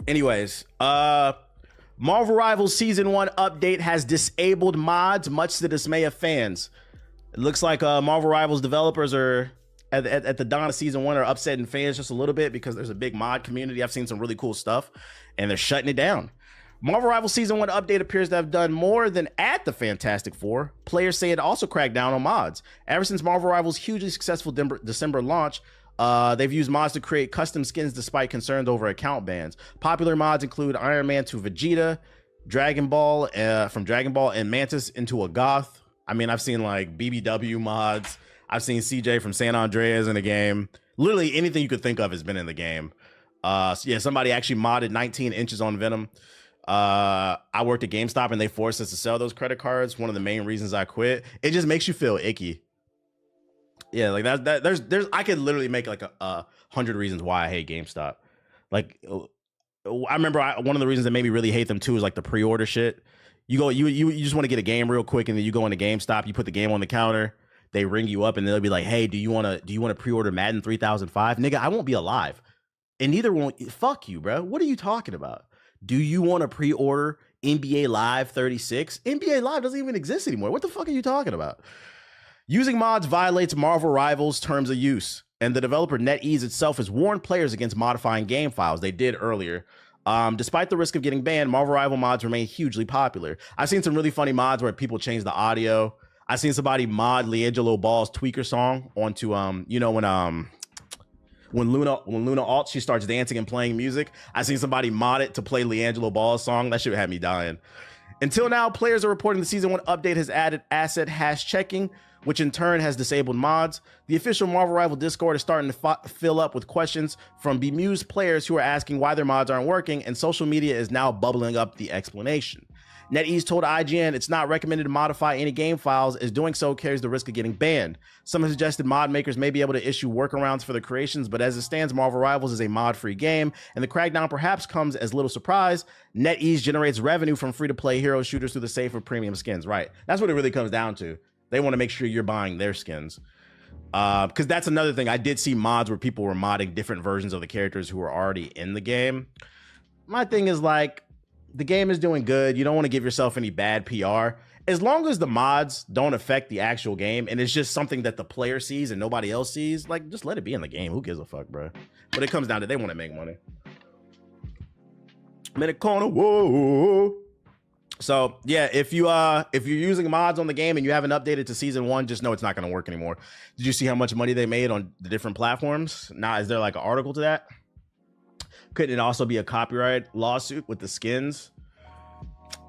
Anyways, Marvel Rivals Season 1 update has disabled mods, much to the dismay of fans. It looks like Marvel Rivals developers are, at the dawn of Season 1, are upsetting fans just a little bit because there's a big mod community. I've seen some really cool stuff, and they're shutting it down. Marvel Rivals Season 1 update appears to have done more than at the Fantastic Four. Players say it also cracked down on mods. Ever since Marvel Rivals' hugely successful December launch, they've used mods to create custom skins despite concerns over account bans. Popular mods include Iron Man to Vegeta, Dragon Ball from Dragon Ball, and Mantis into a goth. I mean, I've seen like BBW mods. I've seen CJ from San Andreas in the game. Literally anything you could think of has been in the game. So yeah, somebody actually modded 19 inches on Venom. I worked at GameStop and they forced us to sell those credit cards. One of the main reasons I quit. It just makes you feel icky. Yeah, like there's I could literally make like a 100 reasons why I hate GameStop. Like I remember one of the reasons that made me really hate them too is like the pre-order shit. You just want to get a game real quick and then you go into GameStop, you put the game on the counter, they ring you up and they'll be like, "Hey, do you want to pre-order Madden 3005?" Nigga, I won't be alive. And neither won't. Fuck you, bro. What are you talking about? Do you want to pre-order NBA Live 36? NBA Live doesn't even exist anymore. What the fuck are you talking about? Using mods violates Marvel Rivals' terms of use, and the developer NetEase itself has warned players against modifying game files. They did earlier. Despite the risk of getting banned, Marvel Rival mods remain hugely popular. I've seen some really funny mods where people change the audio. I've seen somebody mod LiAngelo Ball's Tweaker song onto you know, when Luna alts, she starts dancing and playing music. I've seen somebody mod it to play LiAngelo Ball's song. That shit had me dying. Until now, players are reporting the Season 1 update has added asset hash checking, which in turn has disabled mods. The official Marvel Rival Discord is starting to fill up with questions from bemused players who are asking why their mods aren't working, and social media is now bubbling up the explanation. NetEase told IGN it's not recommended to modify any game files, as doing so carries the risk of getting banned. Some have suggested mod makers may be able to issue workarounds for the creations, but as it stands, Marvel Rivals is a mod-free game, and the crackdown perhaps comes as little surprise. NetEase generates revenue from free-to-play hero shooters through the safer premium skins. Right, that's what it really comes down to. They want to make sure you're buying their skins. Because that's another thing. I did see mods where people were modding different versions of the characters who were already in the game. My thing is like, the game is doing good. You don't want to give yourself any bad PR. As long as the mods don't affect the actual game and it's just something that the player sees and nobody else sees, like, just let it be in the game. Who gives a fuck, bro? But it comes down to they want to make money. Minute corner, whoa. So yeah, if you're using mods on the game and you haven't updated to Season 1, just know it's not going to work anymore. Did you see how much money they made on the different platforms? Now, is there like an article to that? Couldn't it also be a copyright lawsuit with the skins?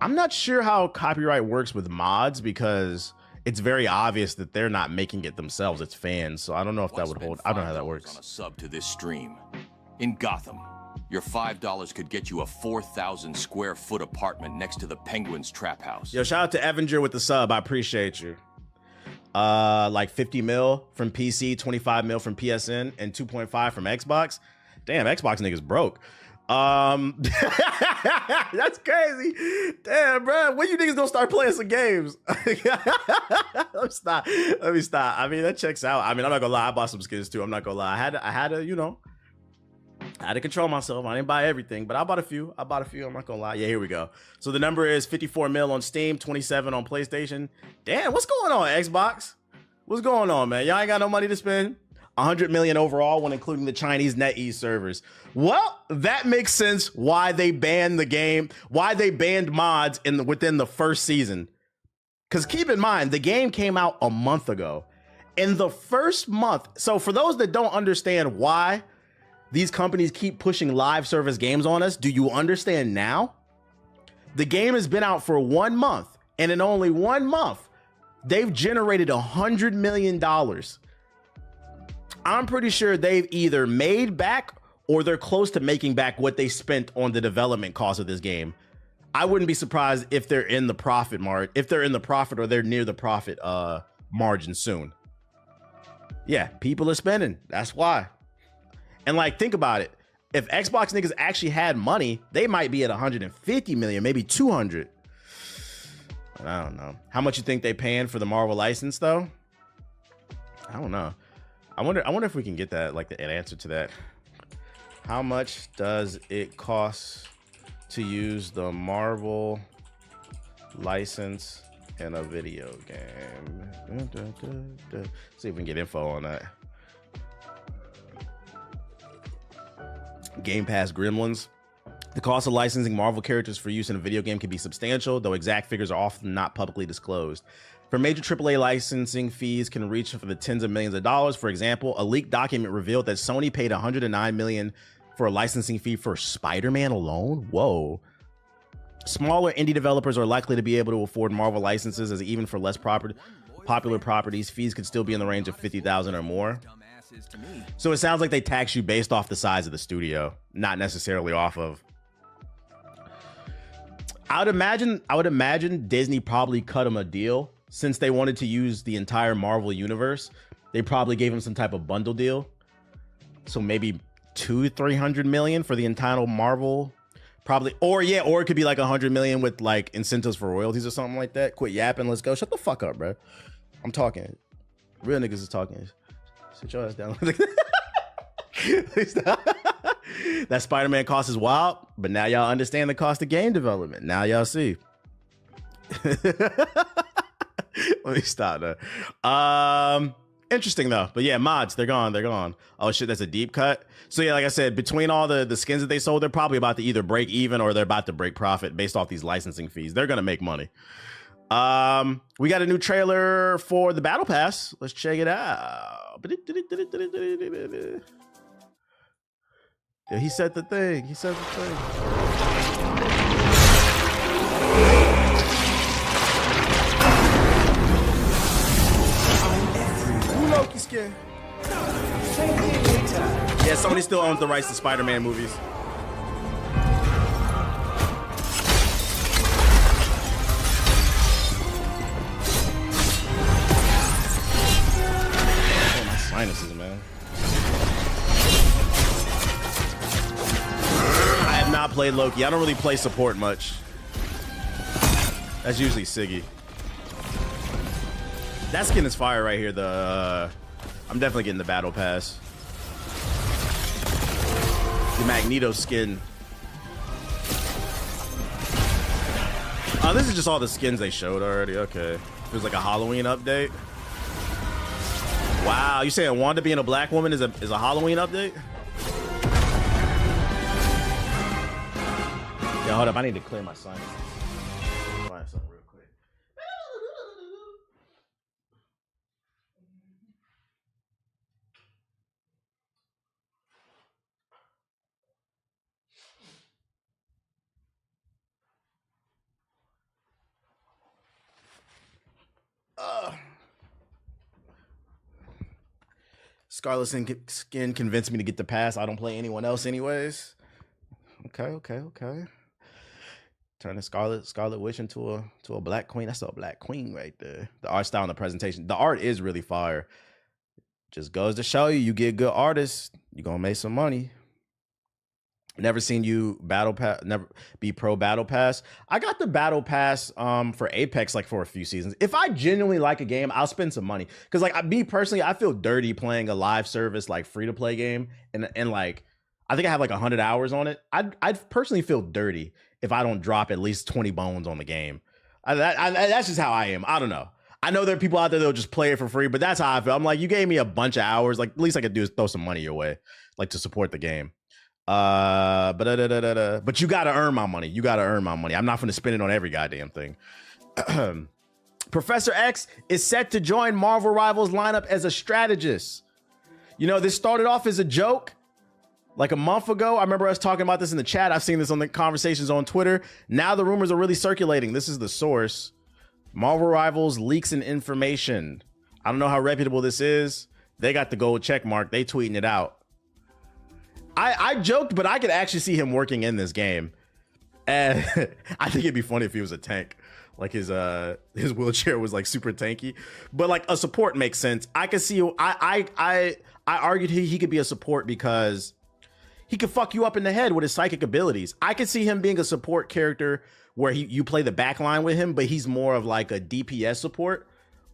I'm not sure how copyright works with mods because it's very obvious that they're not making it themselves. It's fans. So I don't know if that would hold. I don't know how that works. On a sub to this stream. In Gotham, your $5 could get you a 4,000 square foot apartment next to the Penguins trap house. Yo, shout out to Evanger with the sub. I appreciate you. Like 50 mil from PC, 25 mil from PSN, and 2.5 from Xbox. Damn, Xbox niggas broke. That's crazy. Damn, bro. When you niggas gonna start playing some games? Let me stop. I mean, that checks out. I mean, I'm not gonna lie. I bought some skins too. I'm not gonna lie. I had to, you know, I had to control myself. I didn't buy everything, but I bought a few. I'm not gonna lie. Yeah, here we go. So the number is 54 mil on Steam, 27 on PlayStation. Damn, what's going on, Xbox? What's going on, man? Y'all ain't got no money to spend? 100 million overall when including the Chinese NetEase servers. Well, that makes sense why they banned the game, why they banned mods within the first season. Because keep in mind, the game came out a month ago. In the first month, so for those that don't understand why these companies keep pushing live service games on us, do you understand now? The game has been out for 1 month, and in only 1 month, they've generated $100 million. I'm pretty sure they've either made back or they're close to making back what they spent on the development cost of this game. I wouldn't be surprised if they're in the profit or they're near the profit margin soon. Yeah, people are spending. That's why. And like, think about it. If Xbox niggas actually had money, they might be at 150 million, maybe 200. I don't know. How much you think they paying for the Marvel license though? I don't know. I wonder if we can get that, like, an answer to that. How much does it cost to use the Marvel license in a video game? See if we can get info on that. Game Pass Gremlins. The cost of licensing Marvel characters for use in a video game can be substantial, though exact figures are often not publicly disclosed. For major AAA licensing, fees can reach for the tens of millions of dollars. For example, a leaked document revealed that Sony paid $109 million for a licensing fee for Spider-Man alone. Whoa. Smaller indie developers are likely to be able to afford Marvel licenses, as even for less popular properties, fees could still be in the range of $50,000 or more. So it sounds like they tax you based off the size of the studio, not necessarily off of. I would imagine Disney probably cut them a deal since they wanted to use the entire Marvel universe. They probably gave them some type of bundle deal. So maybe $200-300 million for the entire Marvel, probably. Or it could be like $100 million with like incentives for royalties or something like that. Quit yapping, let's go. Shut the fuck up, bro. I'm talking. Real niggas is talking. Sit your ass down. That Spider-Man cost is wild, but now y'all understand the cost of game development. Now y'all see. Let me stop there. Interesting though, but yeah, mods, they're gone. Oh shit, that's a deep cut. So yeah, like I said, between all the skins that they sold, they're probably about to either break even or they're about to break profit based off these licensing fees. They're gonna make money. We got a new trailer for the Battle Pass. Let's check it out. Yeah, he said the thing. Loki skin. Yeah, Sony still owns the rights to Spider-Man movies. Oh, my sinuses, man. I have not played Loki. I don't really play support much. That's usually Siggy. That skin is fire right here. I'm definitely getting the Battle Pass. The Magneto skin. Oh, this is just all the skins they showed already. Okay. It was like a Halloween update. Wow, you saying Wanda being a black woman is a Halloween update? Yeah, hold up. I need to clear my sinuses. Find something real quick. Scarlet Skin convinced me to get the pass. I don't play anyone else anyways. Okay. Turn the Scarlet Witch into a black queen. That's a black queen right there. The art style and the presentation. The art is really fire. Just goes to show you get good artists, you're gonna make some money. Never seen you never be pro Battle Pass. I got the Battle Pass for Apex like for a few seasons. If I genuinely like a game, I'll spend some money. Cause like me personally, I feel dirty playing a live service like free to play game and like I think I have like 100 hours on it. I'd personally feel dirty if I don't drop at least 20 bones on the game. That's just how I am. I don't know. I know there are people out there that'll just play it for free, but that's how I feel. I'm like, you gave me a bunch of hours. Like, at least I could do is throw some money your way, like to support the game. But you gotta earn my money. I'm not gonna spend it on every goddamn thing. Professor X is set to join Marvel Rivals lineup as a strategist. You know, this started off as a joke. Like a month ago, I remember us talking about this in the chat. I've seen this on the conversations on Twitter. Now the rumors are really circulating. This is the source. Marvel Rivals leaks and information. I don't know how reputable this is. They got the gold check mark. They tweeting it out. I joked, but I could actually see him working in this game. And I think it'd be funny if he was a tank. Like his wheelchair was like super tanky. But like a support makes sense. I could see I argued he could be a support because he could fuck you up in the head with his psychic abilities. I could see him being a support character where you play the back line with him, but he's more of like a DPS support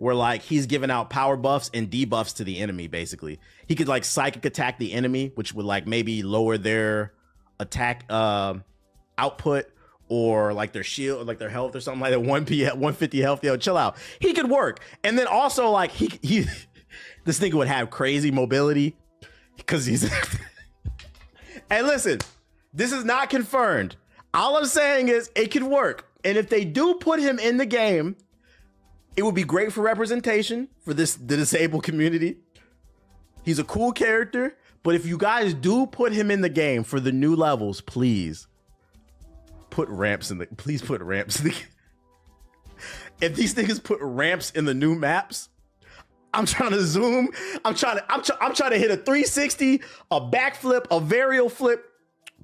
where like he's giving out power buffs and debuffs to the enemy. Basically, he could like psychic attack the enemy, which would like maybe lower their attack output or like their shield, like their health or something like that. 150 health. Yo, chill out. He could work, and then also like he this nigga would have crazy mobility because he's. Hey, listen, this is not confirmed. All I'm saying is it could work. And if they do put him in the game, it would be great for representation for the disabled community. He's a cool character, but if you guys do put him in the game for the new levels, please put ramps in the. If these niggas put ramps in the new maps, I'm trying to zoom. I'm trying to hit a 360, a backflip, a varial flip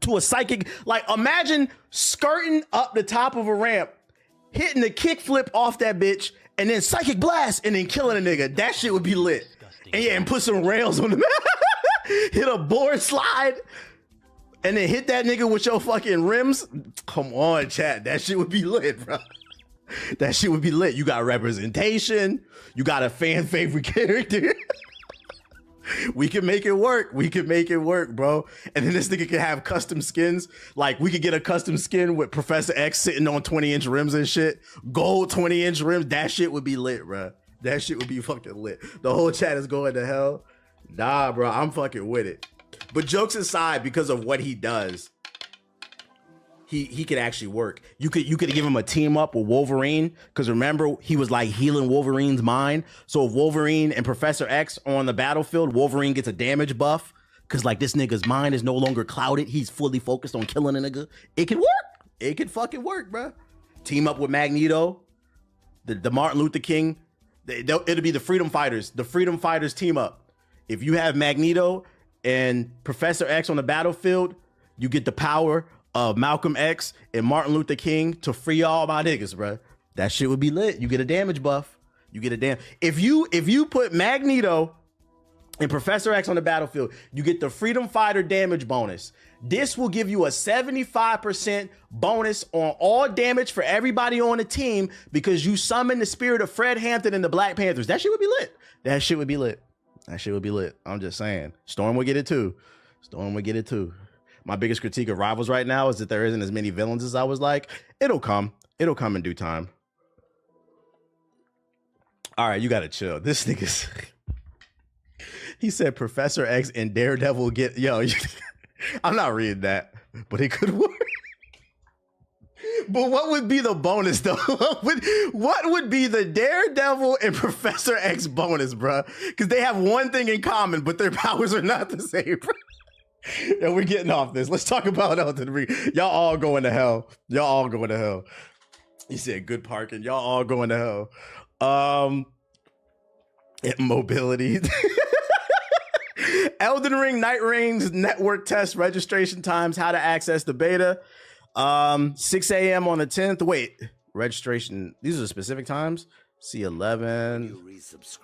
to a psychic. Like imagine skirting up the top of a ramp, hitting the kick flip off that bitch, and then psychic blast, and then killing a nigga. That shit would be lit. And yeah, and put some rails on the map. Hit a board slide, and then hit that nigga with your fucking rims. Come on, chat. That shit would be lit, bro. That shit would be lit. You got representation. You got a fan favorite character. We can make it work. We can make it work, bro. And then this nigga can have custom skins. Like we could get a custom skin with Professor X sitting on 20-inch rims and shit. Gold 20-inch rims. That shit would be lit, bro. That shit would be fucking lit. The whole chat is going to hell. Nah, bro. I'm fucking with it. But jokes aside, because of what he does, he could actually work. You could give him a team up with Wolverine, because remember he was like healing Wolverine's mind. So if Wolverine and Professor X are on the battlefield, Wolverine gets a damage buff because like this nigga's mind is no longer clouded. He's fully focused on killing a nigga. It could work. It could fucking work, bro. Team up with Magneto, the Martin Luther King. It'll be the Freedom Fighters. The Freedom Fighters team up. If you have Magneto and Professor X on the battlefield, you get the power of Malcolm X and Martin Luther King to free all my niggas, bro. That shit would be lit. You get a damage buff. You get a if you put Magneto and Professor X on the battlefield, you get the Freedom Fighter damage bonus. This will give you a 75% bonus on all damage for everybody on the team because you summon the spirit of Fred Hampton and the Black Panthers. That shit would be lit. That shit would be lit. That shit would be lit. I'm just saying. Storm would get it too. Storm would get it too. My biggest critique of Rivals right now is that there isn't as many villains as I was like. It'll come. It'll come in due time. All right, you gotta chill. This nigga's... He said Professor X and Daredevil get... Yo, I'm not reading that, but it could work. But what would be the bonus, though? What would be the Daredevil and Professor X bonus, bro? Because they have one thing in common, but their powers are not the same, bro. Yeah, we're getting off this. Let's talk about Elden Ring. Y'all all going to hell. Y'all all going to hell. He said good parking. Y'all all going to hell. Mobility. Elden Ring Night Reigns network test registration times, how to access the beta. 6 a.m. on the 10th. Wait, registration. These are the specific times. C11.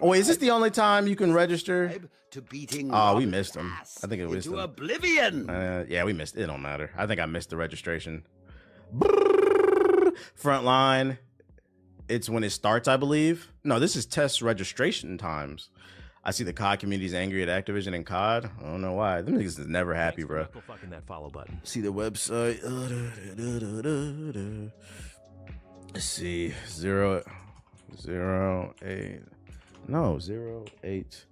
Oh, wait, is this the only time you can register? Oh, we missed them. I think it was oblivion. Yeah, we missed. It don't matter. I think I missed the registration. Frontline. It's when it starts, I believe. No, this is test registration times. I see the COD community's angry at Activision and COD. I don't know why. Them niggas is never happy, bro. Fucking that follow button. See the website. Let's see. 08. No, 08.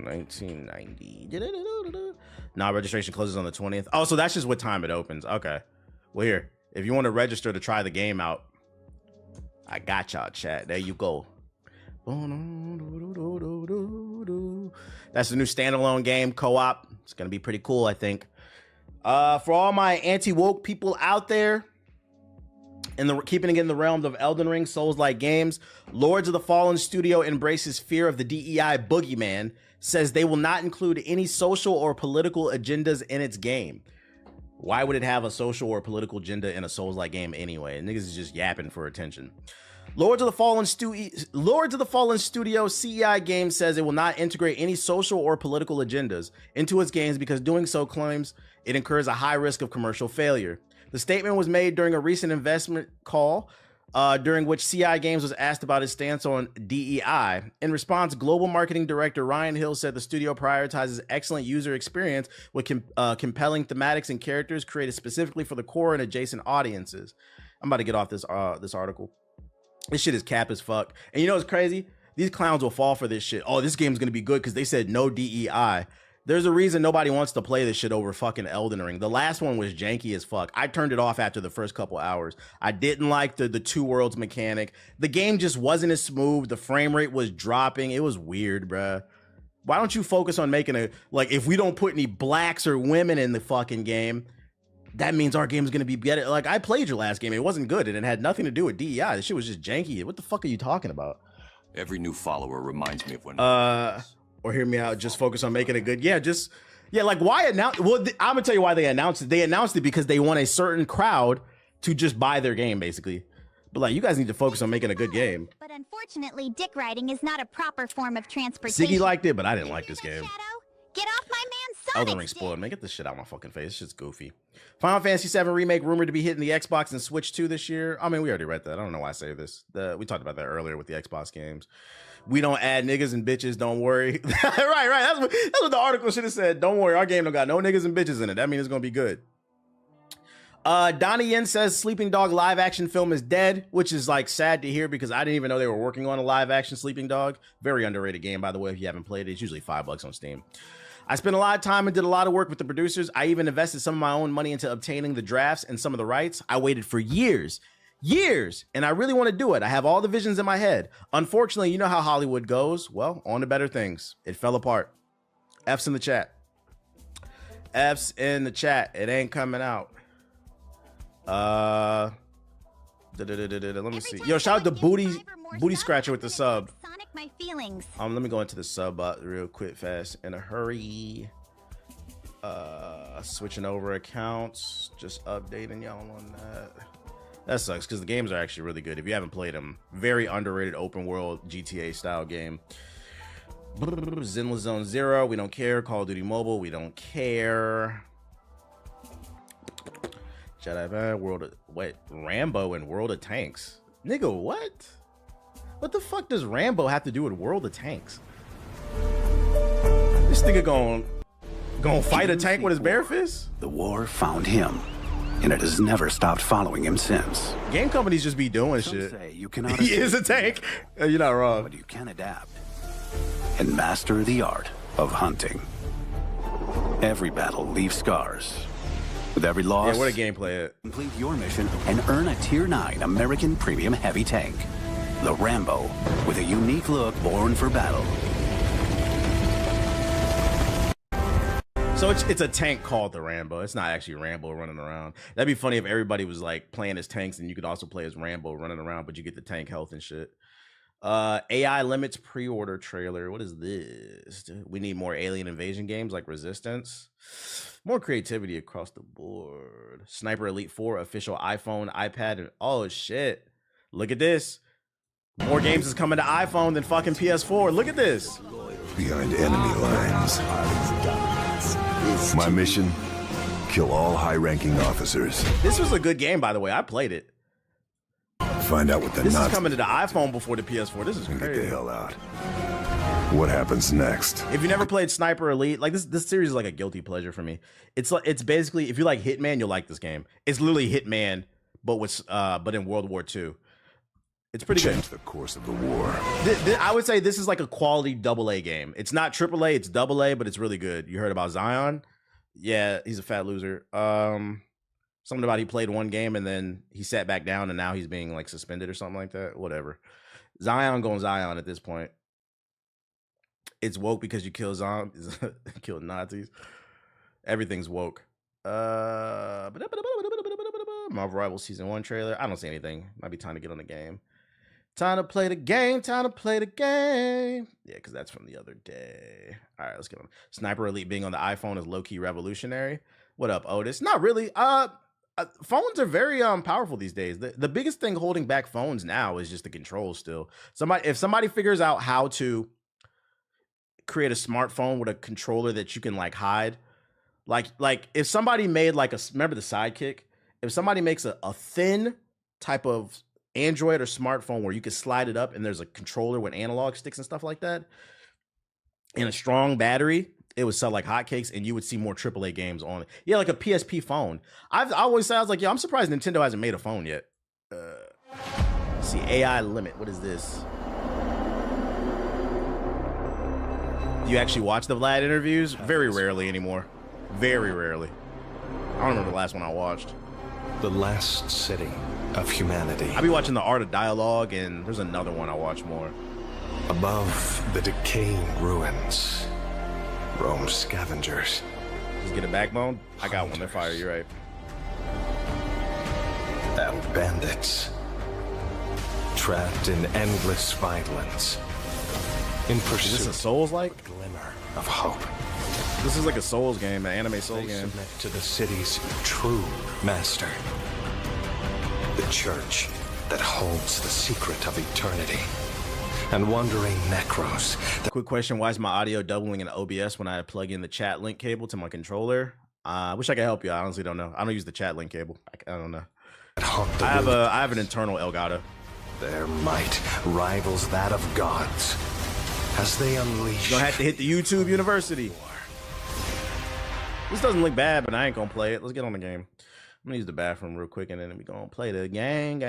1990. Nah, registration closes on the 20th. Oh, so that's just what time it opens. Okay. Well, here. If you want to register to try the game out, I got y'all, chat. There you go. That's the new standalone game, co-op. It's gonna be pretty cool, I think. For all my anti-woke people out there, keeping it in the realm of Elden Ring, Souls-like games, Lords of the Fallen Studio embraces fear of the DEI boogeyman, says they will not include any social or political agendas in its game. Why would it have a social or political agenda in a Souls-like game anyway? Niggas is just yapping for attention. Lords of the Fallen Studio CEI game says it will not integrate any social or political agendas into its games because doing so claims it incurs a high risk of commercial failure. The statement was made during a recent investment call during which CI Games was asked about his stance on DEI. In response, global marketing director Ryan Hill said the studio prioritizes excellent user experience with compelling thematics and characters created specifically for the core and adjacent audiences. I'm about to get off this article. This shit is cap as fuck. And you know what's crazy? These clowns will fall for this shit. Oh, this game's gonna be good because they said no DEI. There's a reason nobody wants to play this shit over fucking Elden Ring. The last one was janky as fuck. I turned it off after the first couple hours. I didn't like the two worlds mechanic. The game just wasn't as smooth. The frame rate was dropping. It was weird, bruh. Why don't you focus on making if we don't put any blacks or women in the fucking game, that means our game is going to be better. Like, I played your last game. It wasn't good, and it had nothing to do with DEI. This shit was just janky. What the fuck are you talking about? Every new follower reminds me of when... Or hear me out, just focus on making it good. Like, why announce? Well, I'm gonna tell you why they announced it. They announced it because they want a certain crowd to just buy their game, basically. But like, you guys need to focus on making a good game. But unfortunately, dick riding is not a proper form of transportation. Siggy liked it, but I didn't like this game. Get off my man Sonic's Elden Ring spoiled. Man, get this shit out of my fucking face. This shit's goofy. Final Fantasy VII Remake rumored to be hitting the Xbox and Switch 2 this year. I mean, we already read that. I don't know why I say this. We talked about that earlier with the Xbox games. We don't add niggas and bitches, don't worry. right. That's what the article should have said. Don't worry, our game don't got no niggas and bitches in it. That means it's gonna be good. Donnie Yen says Sleeping Dog live action film is dead, which is like sad to hear because I didn't even know they were working on a live action Sleeping Dog. Very underrated game, by the way, if you haven't played it. It's usually $5 on Steam. I spent a lot of time and did a lot of work with the producers. I even invested some of my own money into obtaining the drafts and some of the rights. I waited for years, and I really want to do it. I have all the visions in my head. Unfortunately, you know how Hollywood goes. Well, on to better things. It fell apart. F's in the chat. F's in the chat. It ain't coming out. Let me see. Yo, shout out to Booty Scratcher with the sub. Sonic my feelings. Let me go into the sub real quick, fast, in a hurry. Switching over accounts, just updating y'all on that. That sucks because the games are actually really good. If you haven't played them, very underrated open world GTA style game. Zenless Zone Zero, we don't care. Call of Duty Mobile, we don't care. Jedi Man, Rambo and World of Tanks. Nigga, what? What the fuck does Rambo have to do with World of Tanks? This nigga gonna fight a tank with his bare fist? The war found him, and it has never stopped following him since. Game companies just be doing shit. Say you cannot he is a tank. You're not wrong. But you can adapt and master the art of hunting. Every battle leaves scars. With every loss, what a gameplay it. Complete your mission and earn a Tier 9 American Premium Heavy Tank. The Rambo, with a unique look born for battle. So it's a tank called the Rambo. It's not actually Rambo running around. That'd be funny if everybody was like playing as tanks and you could also play as Rambo running around, but you get the tank health and shit. AI limits pre-order trailer. What is this? We need more alien invasion games like Resistance. More creativity across the board. Sniper Elite 4 official iPhone, iPad, and oh shit. Look at this. More games is coming to iPhone than fucking PS4. Look at this. Behind enemy lines. My mission, kill all high-ranking officers. This was a good game, by the way. I played it. Find out what the This is coming to the iPhone before the PS4. This is and crazy. get the hell out. What happens next? If you never played Sniper Elite, like this series is like a guilty pleasure for me. It's basically, if you like Hitman, you'll like this game. It's literally Hitman, but in World War II. It's pretty good. Change the course of the war. I would say this is like a quality AA game. It's not AAA, it's AA, but it's really good. You heard about Zion? Yeah, he's a fat loser. Something about he played one game and then he sat back down and now he's being like suspended or something like that. Whatever. Zion going Zion at this point. It's woke because you kill zombies, kill Nazis. Everything's woke. Marvel Rivals Season 1 trailer. I don't see anything. Might be time to get on the game. Time to play the game. Time to play the game. Yeah, because that's from the other day. All right, let's get on. Sniper Elite being on the iPhone is low-key revolutionary. What up, Otis? Not really. Phones are very powerful these days. The biggest thing holding back phones now is just the controls still. If somebody figures out how to create a smartphone with a controller that you can like hide, like if somebody made like remember the Sidekick? If somebody makes a thin type of Android or smartphone where you could slide it up and there's a controller with analog sticks and stuff like that, and a strong battery, it would sell like hotcakes, and you would see more AAA games on it. Yeah, like a PSP phone. I always say, I was like, yo, I'm surprised Nintendo hasn't made a phone yet. Let's see, AI limit. What is this? Do you actually watch the Vlad interviews? Very rarely anymore. Very rarely. I don't remember the last one I watched. The last city of humanity. I be watching the Art of Dialogue, and there's another one I watch more. Above the decaying ruins, roam scavengers. Just get a backbone? I got one. They're fire. You're right. And bandits. Trapped in endless violence. In pursuit. Is this a Souls-like? Glimmer of hope. This is like a Souls game, an anime Souls They game. submit to the city's true master. The church that holds the secret of eternity. And wandering necros. Quick question, why is my audio doubling in OBS when I plug in the chat link cable to my controller? I wish I could help you. I honestly don't know. I don't use the chat link cable. I don't know. I have an internal Elgato. Their might rivals that of gods as they unleash. You're gonna have to hit the YouTube University. This doesn't look bad, but I ain't gonna play it. Let's get on the game. I'm gonna use the bathroom real quick, and then we're gonna play the gang.